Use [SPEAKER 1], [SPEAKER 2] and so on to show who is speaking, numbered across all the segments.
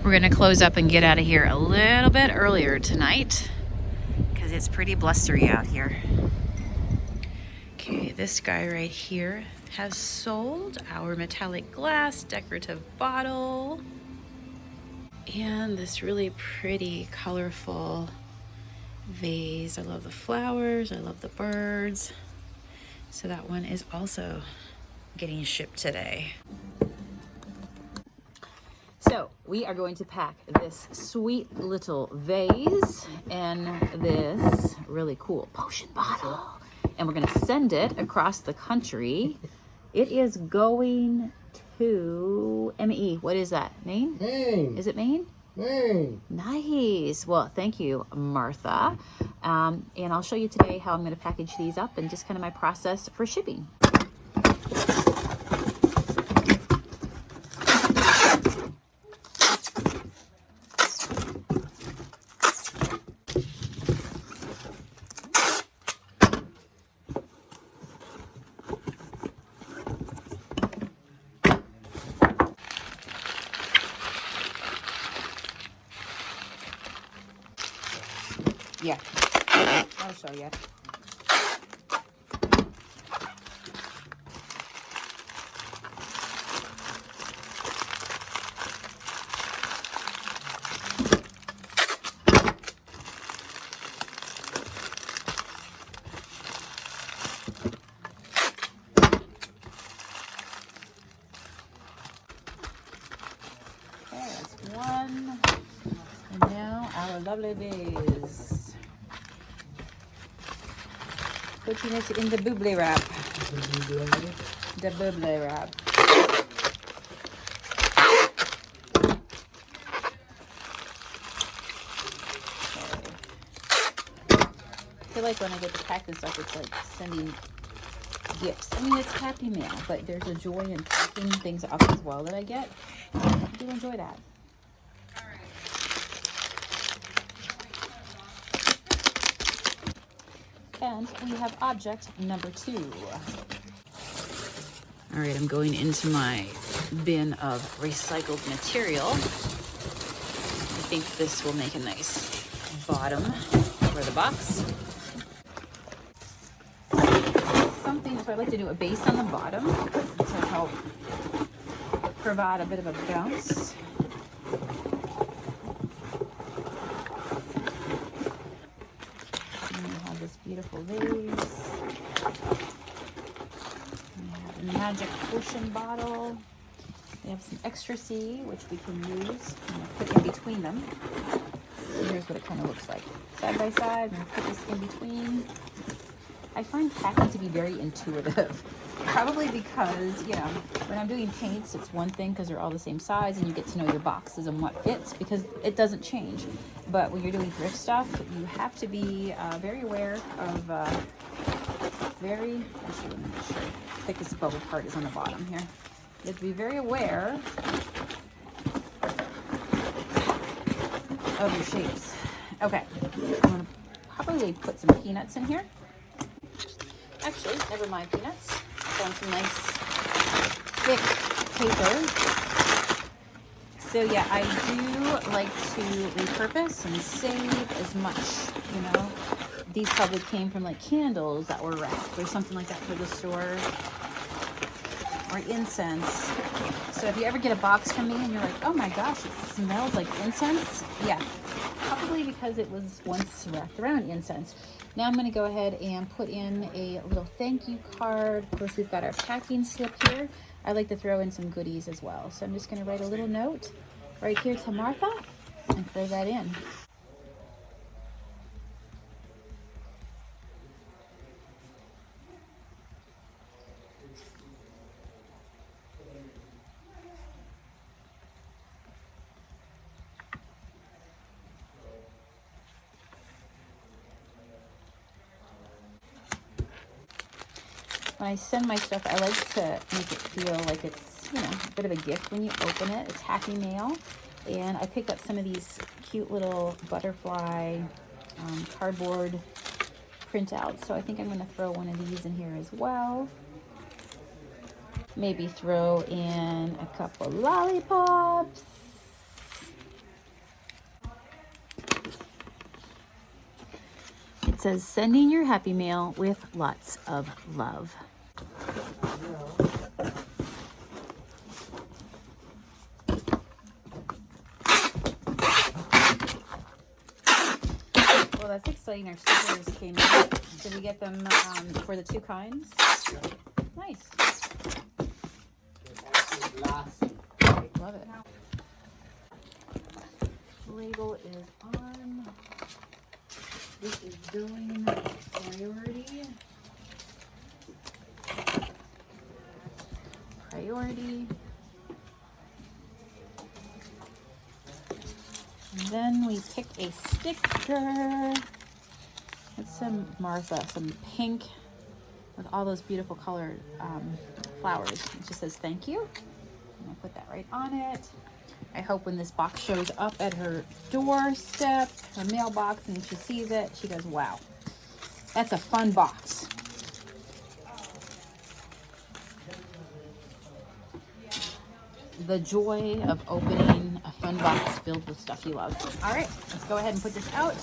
[SPEAKER 1] We're gonna close up and get out of here a little bit earlier tonight because it's pretty blustery out here. Okay, this guy right here has sold our metallic glass decorative bottle and this really pretty colorful vase. I love the flowers, I love the birds. So that one is also getting shipped today. So we are going to pack this sweet little vase and this really cool potion bottle, and we're going to send it across the country. It is going to ME. What is that? Maine?
[SPEAKER 2] Maine.
[SPEAKER 1] Is it Maine?
[SPEAKER 2] Maine.
[SPEAKER 1] Nice. Well, thank you, Martha. And I'll show you today how I'm going to package these up and just kind of my process for shipping. Yeah, I'll show you. Okay, that's one. And now our lovely vase. Putting it in the bubbly wrap. The bubbly wrap. I feel like when I get to pack this stuff, it's like sending gifts. I mean, it's happy mail, but there's a joy in packing things up as well that I get. I do enjoy that. And we have object number 2. All right, I'm going into my bin of recycled material. I think this will make a nice bottom for the box. So I like to do a base on the bottom to help provide a bit of a bounce. Beautiful vase. We have a magic potion bottle. We have some extra C, which we can use and put in between them. So here's what it kind of looks like. Side by side, I'm going to put this in between. I find packing to be very intuitive. Probably because, you know, when I'm doing paints, it's one thing because they're all the same size and you get to know your boxes and what fits because it doesn't change. But when you're doing thrift stuff, you have to be very aware of actually, let me make sure the thickest bubble part is on the bottom here. You have to be very aware of your shapes. Okay, I'm going to probably put some peanuts in here. Actually, never mind peanuts. On some nice thick paper. So yeah, I do like to repurpose and save as much, you know. These probably came from like candles that were wrapped or something like that for the store, or incense. So if you ever get a box from me and you're like, oh my gosh, it smells like incense, yeah, probably because it was once wrapped around incense. Now I'm going to go ahead and put in a little thank you card. Of course, we've got our packing slip here. I like to throw in some goodies as well. So I'm just going to write a little note right here to Martha and throw that in. When I send my stuff, I like to make it feel like it's, you know, a bit of a gift when you open it. It's happy mail. And I picked up some of these cute little butterfly cardboard printouts. So I think I'm going to throw one of these in here as well. Maybe throw in a couple lollipops. It says, sending your happy mail with lots of love. Well, that's exciting. Our stickers came in. Did we get them for the two kinds? Nice. Love it. Label is on. This is going priority. Priority. And then we picked a sticker. It's some Martha, some pink with all those beautiful colored flowers. It just says thank you. I'm gonna put that right on it. I hope when this box shows up at her doorstep, her mailbox, and she sees it, she goes, wow, that's a fun box. The joy of opening a fun box filled with stuff you love. All right, let's go ahead and put this out.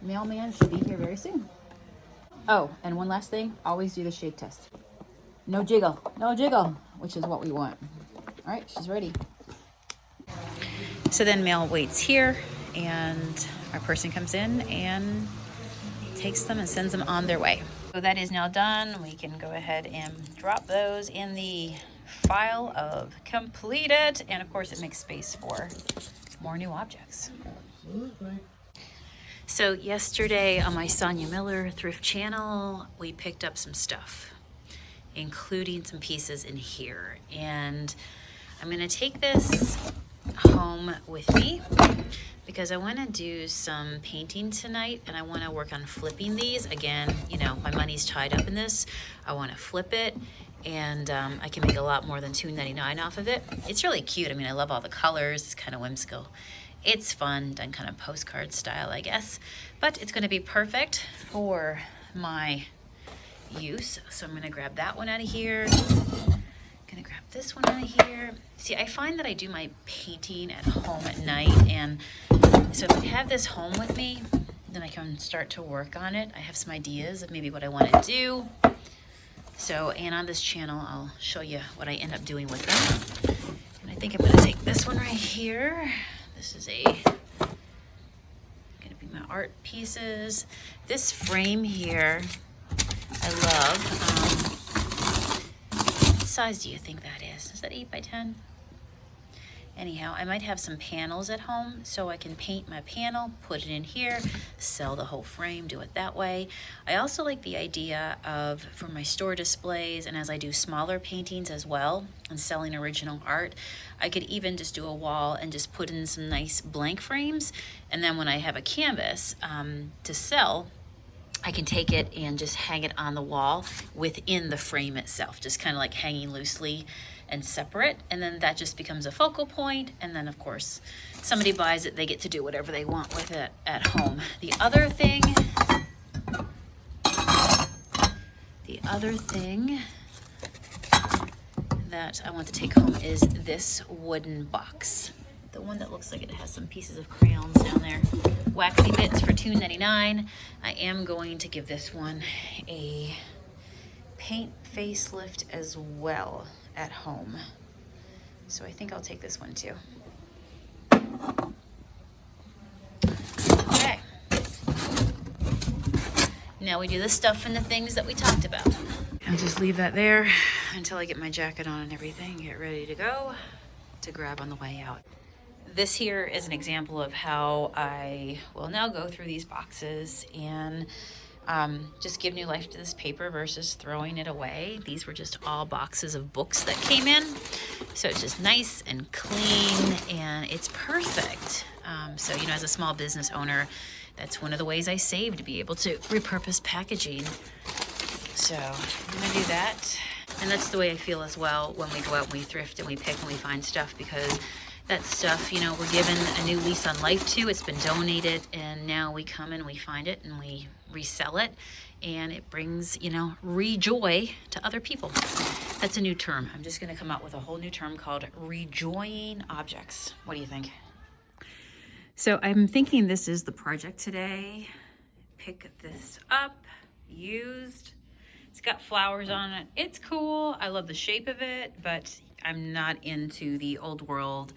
[SPEAKER 1] Mailman should be here very soon. Oh, and one last thing, always do the shake test. No jiggle, which is what we want. All right, she's ready. So then mail waits here, and our person comes in and takes them and sends them on their way. So that is now done. We can go ahead and drop those in the file of completed, and of course it makes space for more new objects. Absolutely. So yesterday on my Sonia Miller Thrift channel, we picked up some stuff, including some pieces in here, and I'm gonna take this home with me because I want to do some painting tonight, and I want to work on flipping these. Again, you know, my money's tied up in this. I want to flip it, and I can make a lot more than $2.99 off of it. It's really cute. I mean, I love all the colors. It's kind of whimsical. It's fun, done kind of postcard style, I guess, but it's going to be perfect for my use. So I'm going to grab that one out of here. Gonna grab this one out of here. See, I find that I do my painting at home at night, and so if I have this home with me, then I can start to work on it. I have some ideas of maybe what I want to do. So, and on this channel, I'll show you what I end up doing with them. And I think I'm gonna take this one right here. This is gonna be my art pieces. This frame here, I love. What size do you think that is? Is that 8 by 10? Anyhow, I might have some panels at home, so I can paint my panel, put it in here, sell the whole frame, do it that way. I also like the idea of, for my store displays, and as I do smaller paintings as well, and selling original art, I could even just do a wall and just put in some nice blank frames, and then when I have a canvas to sell, I can take it and just hang it on the wall within the frame itself, just kind of like hanging loosely and separate, and then that just becomes a focal point, and then of course somebody buys it, they get to do whatever they want with it at home. The other thing that I want to take home is this wooden box, the one that looks like it has some pieces of crayons down there, waxy bits for $2.99. I am going to give this one a paint facelift as well at home, so I think I'll take this one too. Okay, now we do the stuff and the things that we talked about. I'll just leave that there until I get my jacket on and everything, get ready to go to grab on the way out. This here is an example of how I will now go through these boxes and just give new life to this paper versus throwing it away. These were just all boxes of books that came in, so it's just nice and clean, and it's perfect. So, you know, as a small business owner, that's one of the ways I save, to be able to repurpose packaging. So I'm gonna do that, and that's the way I feel as well when we go out and we thrift and we pick and we find stuff, because that stuff, you know, we're given a new lease on life to. It's been donated, and now we come and we find it and we resell it, and it brings, you know, rejoy to other people. That's a new term. I'm just going to come out with a whole new term called rejoying objects. What do you think? So I'm thinking this is the project today. pick this up, used. It's got flowers on it. It's cool. I love the shape of it, but I'm not into the old world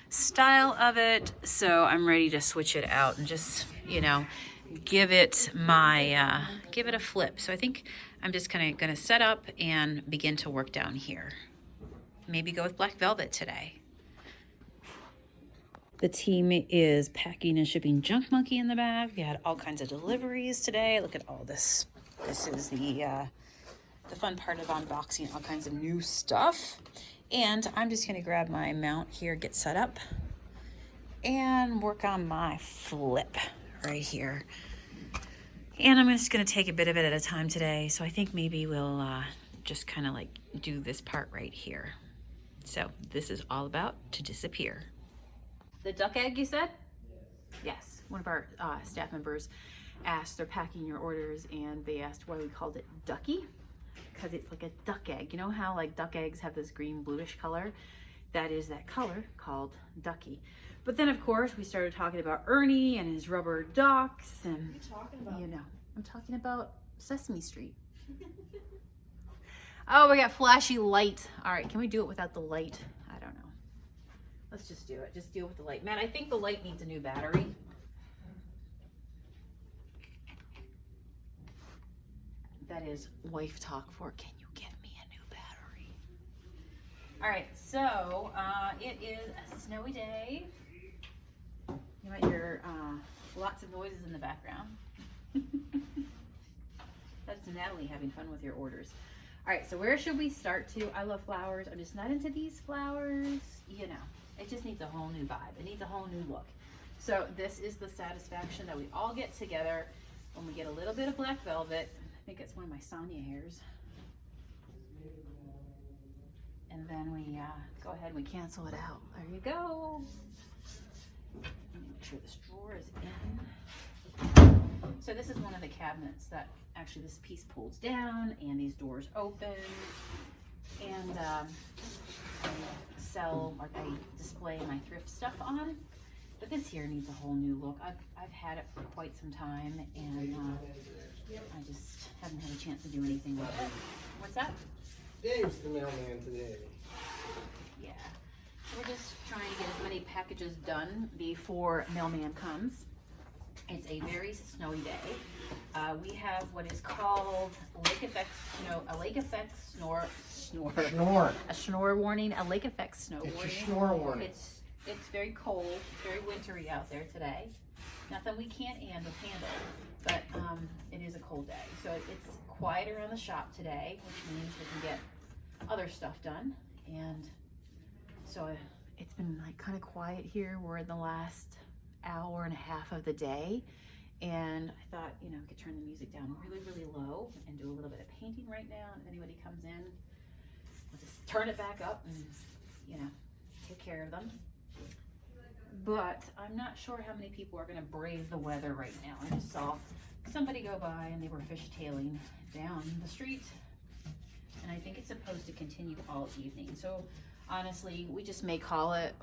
[SPEAKER 1] style of it. So I'm ready to switch it out and just, you know, give it a flip. So I think I'm just kind of gonna set up and begin to work down here. Maybe go with black velvet today. The team is packing and shipping Junk Monkey in the bag. We had all kinds of deliveries today. Look at all this. This is the fun part of unboxing all kinds of new stuff. And I'm just gonna grab my mount here, get set up, and work on my flip right here. And I'm just gonna take a bit of it at a time today. So I think maybe we'll just kind of like do this part right here. So this is all about to disappear. The duck egg, you said? Yes. One of our staff members asked, they're packing your orders, and they asked why we called it Ducky, because it's like a duck egg. You know how like duck eggs have this green bluish color? That is that color called Ducky. But then of course we started talking about Ernie and his rubber ducks, and what are you talking about? You know, I'm talking about Sesame Street. Oh, we got flashy light. All right, can we do it without the light? I don't know. Let's just do it. Just deal with the light. Matt, I think the light needs a new battery. That is wife talk for, can you get me a new battery? All right, so it is a snowy day. You might hear lots of noises in the background. That's Natalie having fun with your orders. All right, so where should we start to? I love flowers. I'm just not into these flowers. You know, it just needs a whole new vibe. It needs a whole new look. So this is the satisfaction that we all get together when we get a little bit of black velvet. I think it's one of my Sonia hairs. And then we go ahead and we cancel it out. There you go. Make sure this drawer is in. So this is one of the cabinets that actually this piece pulls down and these doors open. And I sell, or I display my thrift stuff on. But this here needs a whole new look. I've had it for quite some time, and I just haven't had a chance to do anything with it. What's that?
[SPEAKER 2] Dave's the mailman today.
[SPEAKER 1] Yeah. We're just trying to get as many packages done before mailman comes. It's a very snowy day. We have what is called lake effect snow, a lake effect snore, a snore warning, a lake effect snow warning.
[SPEAKER 2] It's a snore warning.
[SPEAKER 1] It's very cold. It's very wintry out there today. Nothing we can't handle, but it is a cold day. So it's quiet around the shop today, which means we can get other stuff done. And so it's been like kind of quiet here. We're in the last hour and a half of the day. And I thought, you know, I could turn the music down really, really low and do a little bit of painting right now. And if anybody comes in, we'll just turn it back up and, you know, take care of them. But I'm not sure how many people are going to brave the weather right now. I just saw somebody go by and they were fishtailing down the street. And I think it's supposed to continue all evening. So honestly, we just may call it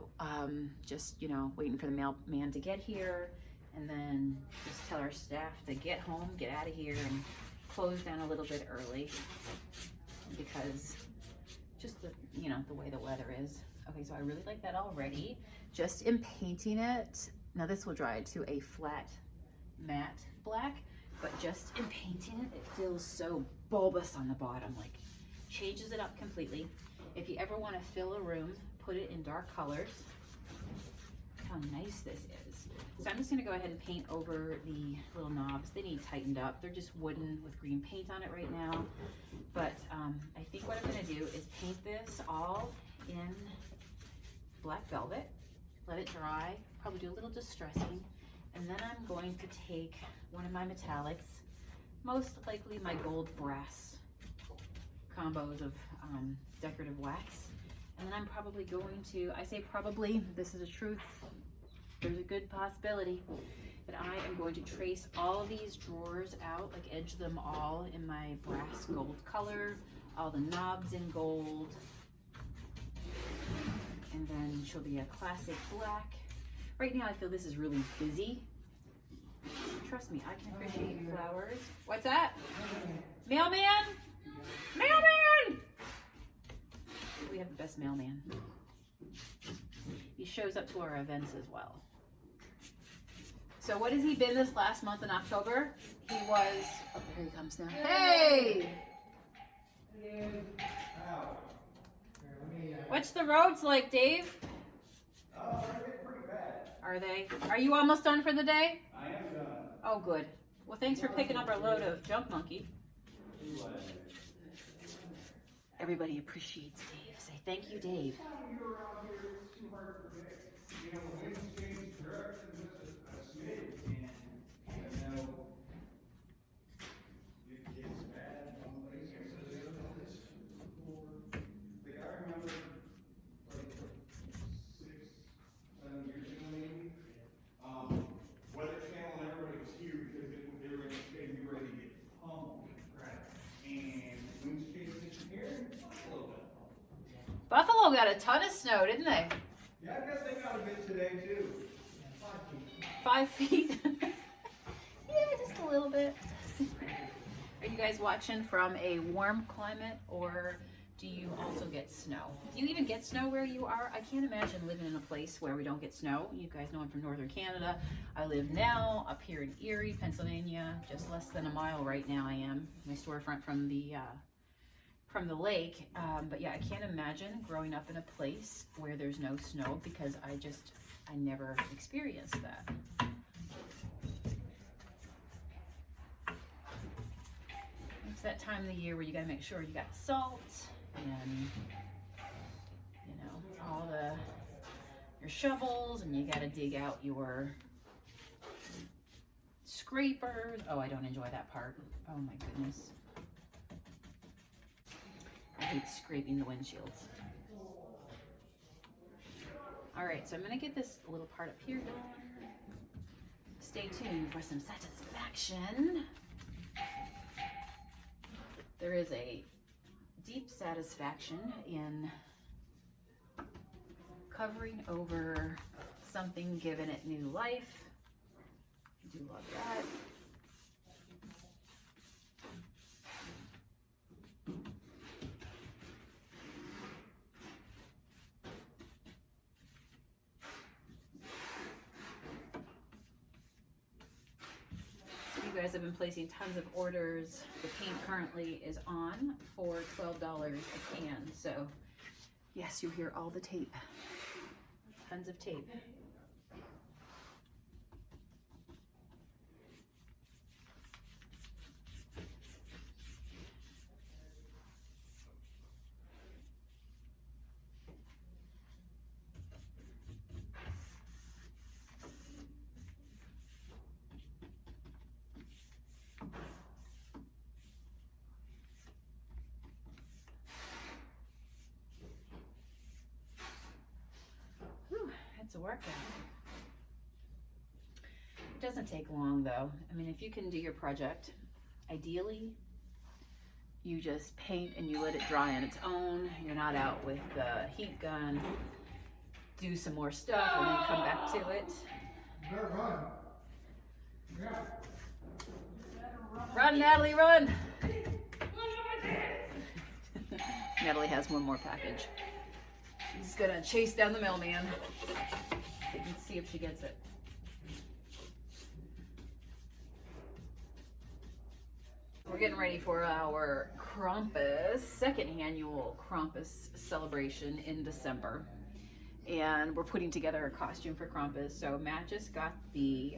[SPEAKER 1] just, you know, waiting for the mailman to get here. And then just tell our staff to get home, get out of here, and close down a little bit early. Because just the, you know, the way the weather is. Okay, so I really like that already. Just in painting it, now this will dry to a flat matte black, but just in painting it, it feels so bulbous on the bottom, like changes it up completely. If you ever want to fill a room, put it in dark colors. How nice this is. So I'm just gonna go ahead and paint over the little knobs. They need tightened up. They're just wooden with green paint on it right now. But I think what I'm gonna do is paint this all in black velvet, let it dry, probably do a little distressing, and then I'm going to take one of my metallics, most likely my gold brass combos of decorative wax, and then I'm probably going to, I say probably, this is a truth, there's a good possibility that I am going to trace all of these drawers out, like edge them all in my brass gold color, all the knobs in gold, and then she'll be a classic black. Right now I feel this is really busy. Trust me, I can appreciate flowers. What's that? Mailman? Mailman! We have the best mailman. He shows up to our events as well. So what has he been this last month in October? He was, oh, here he comes now. Hey! What's the roads like, Dave?
[SPEAKER 3] Oh, they're pretty bad.
[SPEAKER 1] Are they? Are you almost done for the day?
[SPEAKER 3] I am done.
[SPEAKER 1] Oh, good. Well, thanks for picking up our load of junk monkey. Everybody appreciates Dave. Say thank you, Dave.
[SPEAKER 3] You're around here, it's too hard to predict. You know, when winds change direction just a smidge, and you know, it gets bad one place versus the other place. Like I remember, like 6, 7 years ago maybe, Weather Channel and everybody was here because they were in the state and we were ready to get pummeled. Right. And winds changed this year, a little bit.
[SPEAKER 1] Buffalo got a ton of snow, didn't they?
[SPEAKER 3] Yeah, I guess they got a bit today too.
[SPEAKER 1] 5 feet. Yeah, just a little bit. Are you guys watching from a warm climate, or do you also get snow? Do you even get snow where you are? I can't imagine living in a place where we don't get snow. You guys know I'm from northern Canada. I live now up here in Erie, Pennsylvania, just less than a mile right now I am. My storefront from the lake. But yeah, I can't imagine growing up in a place where there's no snow, because I never experienced that. It's that time of the year where you gotta make sure you got salt and, you know, all your shovels, and you gotta dig out your scrapers. Oh, I don't enjoy that part. Oh my goodness. I hate scraping the windshields. All right, so I'm gonna get this little part up here done. Stay tuned for some satisfaction. There is a deep satisfaction in covering over something, giving it new life. I do love that. You guys have been placing tons of orders. The paint currently is on for $12 a can. So yes, you hear all the tape. Tons of tape. It's a workout. It doesn't take long though. I mean, if you can do your project, ideally, you just paint and you let it dry on its own. You're not out with the heat gun, do some more stuff and then come back to it.
[SPEAKER 3] Better run. Yeah.
[SPEAKER 1] Run, Natalie, run! Natalie has one more package. She's gonna chase down the mailman. You can see if she gets it. We're getting ready for our Krampus, second annual Krampus celebration in December. And we're putting together a costume for Krampus. So Matt just got the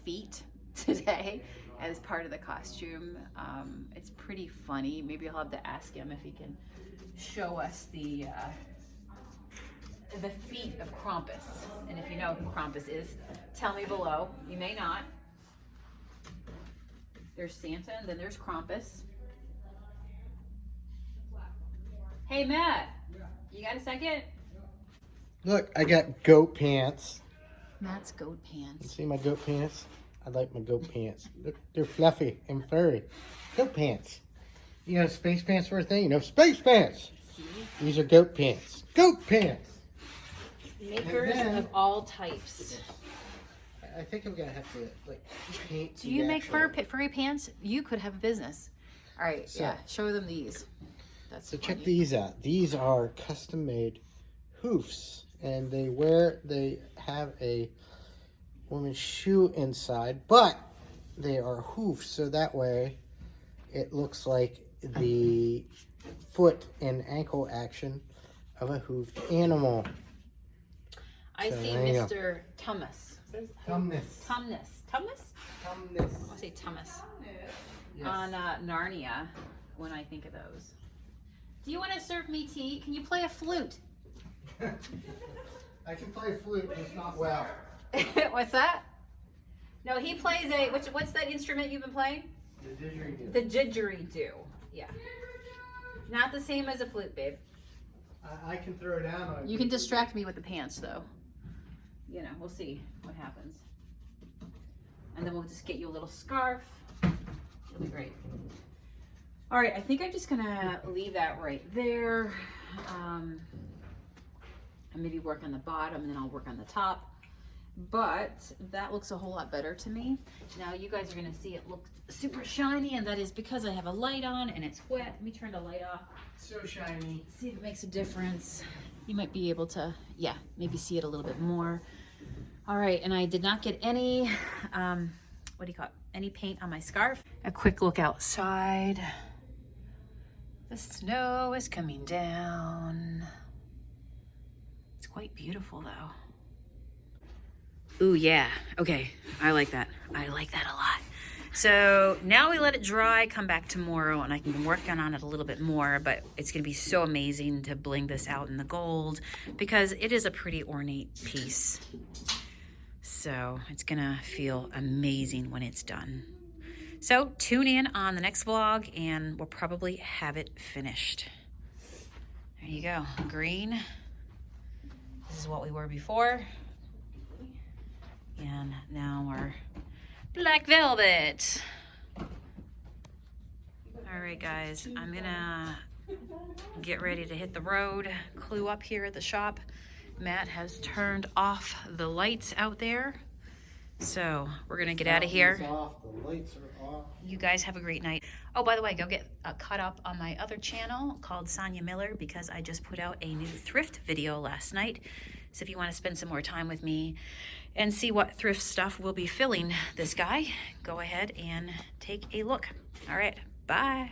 [SPEAKER 1] feet today as part of the costume. It's pretty funny. Maybe I'll have to ask him if he can show us the feet of Krampus. And if you know who Krampus is, tell me below. You may not. There's Santa and then there's Krampus. Hey Matt, you got a second?
[SPEAKER 2] Look, I got goat pants.
[SPEAKER 1] Matt's goat
[SPEAKER 2] You
[SPEAKER 1] pants.
[SPEAKER 2] see my goat pants? I like my goat pants. They're fluffy and furry. Goat pants. You know, space pants were a thing. You know, space pants.
[SPEAKER 1] See?
[SPEAKER 2] These are goat pants. Goat pants.
[SPEAKER 1] Makers
[SPEAKER 2] And then-
[SPEAKER 1] of all types.
[SPEAKER 2] I think I'm gonna have to like paint.
[SPEAKER 1] Do you
[SPEAKER 2] the
[SPEAKER 1] make
[SPEAKER 2] actual-
[SPEAKER 1] furry pants? You could have a business. All right,
[SPEAKER 2] So-
[SPEAKER 1] yeah. Show them these. That's
[SPEAKER 2] So check
[SPEAKER 1] funny.
[SPEAKER 2] these out. These are custom made hoofs, and they have a woman's shoe inside, but they are hoofs, so that way it looks like the foot and ankle action of a hoofed animal.
[SPEAKER 1] I
[SPEAKER 2] So
[SPEAKER 1] see
[SPEAKER 2] there you go.
[SPEAKER 1] Mr. Tumnus.
[SPEAKER 2] Tumnus.
[SPEAKER 1] Tumnus. Tumnus?
[SPEAKER 2] Tumnus.
[SPEAKER 1] I say Tumnus.
[SPEAKER 2] Yes.
[SPEAKER 1] On Narnia when I think of those. Do you want to serve me tea? Can you play a flute?
[SPEAKER 2] I can play flute, just not well.
[SPEAKER 1] What's that? No, he plays a, what's that instrument you've been playing?
[SPEAKER 2] The didgeridoo.
[SPEAKER 1] The didgeridoo. Yeah. Not the same as a flute, babe.
[SPEAKER 2] I can throw down on it.
[SPEAKER 1] You can distract me with the pants, though. You know, we'll see what happens. And then we'll just get you a little scarf. It'll be great. All right, I think I'm just gonna leave that right there. And maybe work on the bottom, and then I'll work on the top. But that looks a whole lot better to me. Now you guys are gonna see it look super shiny, and that is because I have a light on and it's wet. Let me turn the light off.
[SPEAKER 2] So shiny.
[SPEAKER 1] See if it makes a difference. You might be able to, yeah, maybe see it a little bit more. All right, and I did not get any, what do you call it? Any paint on my scarf. A quick look outside. The snow is coming down. It's quite beautiful though. Ooh, yeah, okay, I like that. I like that a lot. So now we let it dry, come back tomorrow, and I can work on it a little bit more, but it's gonna be so amazing to bling this out in the gold because it is a pretty ornate piece. So it's gonna feel amazing when it's done. So tune in on the next vlog and we'll probably have it finished. There you go, green. This is what we were before. And now we're black velvet. All right, guys, I'm gonna get ready to hit the road, clue up here at the shop. Matt has turned off the lights out there. So we're gonna get out of here.
[SPEAKER 2] Off, the lights are off.
[SPEAKER 1] You guys have a great night. Oh, by the way, go get caught up on my other channel called Sonia Miller because I just put out a new thrift video last night. So if you want to spend some more time with me and see what thrift stuff we'll be filling this guy, go ahead and take a look. All right, bye.